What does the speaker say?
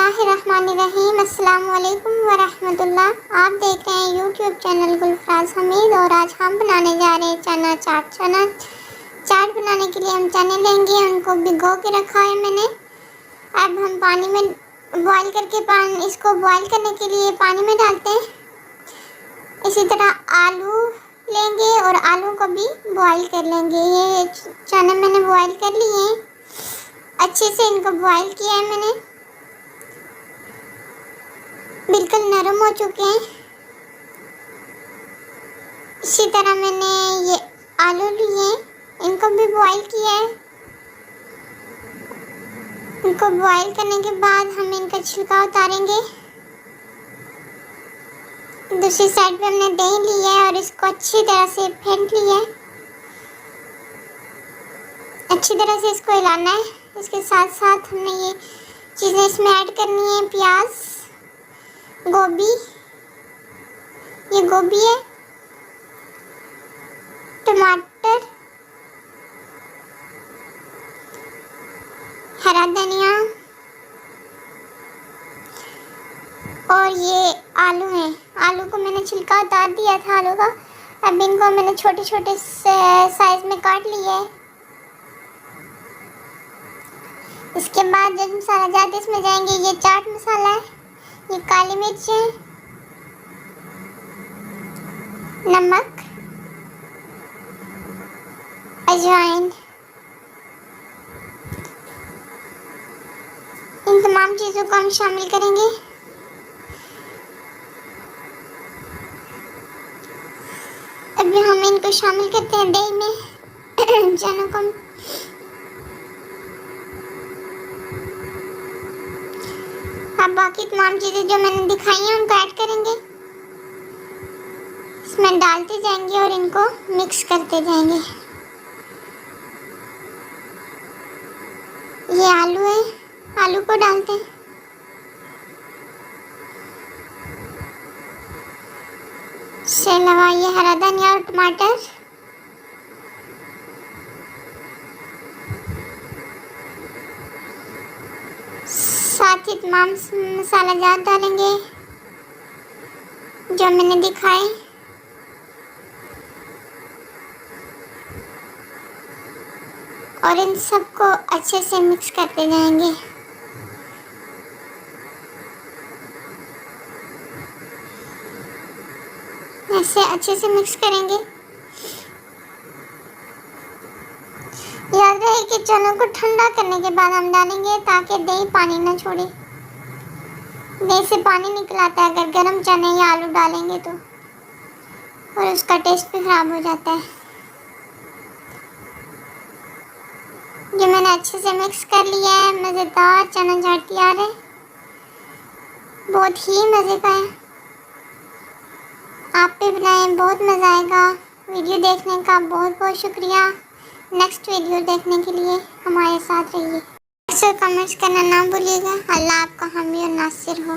बिस्मिल्लाहिर्रहमानिर्रहीम। अस्सलाम वालेकुम वरहमतुल्लाह। आप देख रहे हैं यूट्यूब चैनल गुलफराज हमीद और आज हम बनाने जा रहे हैं चना चाट। चना चाट बनाने के लिए हम चने लेंगे, उनको भिगो के रखा है मैंने। अब हम पानी में बॉईल करके इसको बॉईल करने के लिए पानी में डालते हैं। इसी तरह आलू लेंगे और आलू को भी बॉईल कर लेंगे। ये चने मैंने बॉईल कर लिए हैं, अच्छे से इनको बॉईल किया है मैंने, बिल्कुल नरम हो चुके हैं। इसी तरह मैंने ये आलू लिए, इनको भी बॉईल किया है। इनको बॉईल करने के बाद हम इनका छिलका उतारेंगे। दूसरी साइड पे हमने दही लिया है और इसको अच्छी तरह से फेंट लिया है। अच्छी तरह से इसको हिलाना है। इसके साथ साथ हमने ये चीज़ें इसमें ऐड करनी है। प्याज, गोभी, ये गोभी है, टमाटर, हरा धनिया और ये आलू है। आलू को मैंने छिलका उतार दिया था आलू का। अब इनको मैंने छोटे छोटे साइज में काट लिया है। इसके बाद जब मसाला जाते इसमें जाएंगे, ये चाट मसाला है, ये काली मिर्च है, नमक, अजवाइन, इन तमाम चीज़ों को हम शामिल करेंगे। अभी हम इनको शामिल करते हैं दही में। चनों को अब बाकी तमाम चीज़ें जो मैंने दिखाई हैं उनको ऐड करेंगे, इसमें डालते जाएंगे और इनको मिक्स करते जाएंगे। ये आलू है, आलू को डालते हैं। इसके अलावा ये हरा धनिया और टमाटर, साथ ही तमाम मसाला जात डालेंगे जो मैंने दिखाए। और इन सबको अच्छे से मिक्स करते जाएंगे। ऐसे अच्छे से मिक्स करेंगे। याद रहे कि चनों को ठंडा करने के बाद हम डालेंगे ताकि दही पानी ना छोड़े। दही से पानी निकल आता है अगर गर्म चने या आलू डालेंगे तो, और उसका टेस्ट भी ख़राब हो जाता है। जो मैंने अच्छे से मिक्स कर लिया है, मज़ेदार चना चाट तैयार है। बहुत ही मज़े का है। आप भी बनाएं, बहुत मज़ा आएगा। वीडियो देखने का बहुत बहुत शुक्रिया। नेक्स्ट वीडियो देखने के लिए हमारे साथ रहिए। अक्सर कमेंट्स करना ना भूलिएगा। अल्लाह आपका हामी और नासिर हो।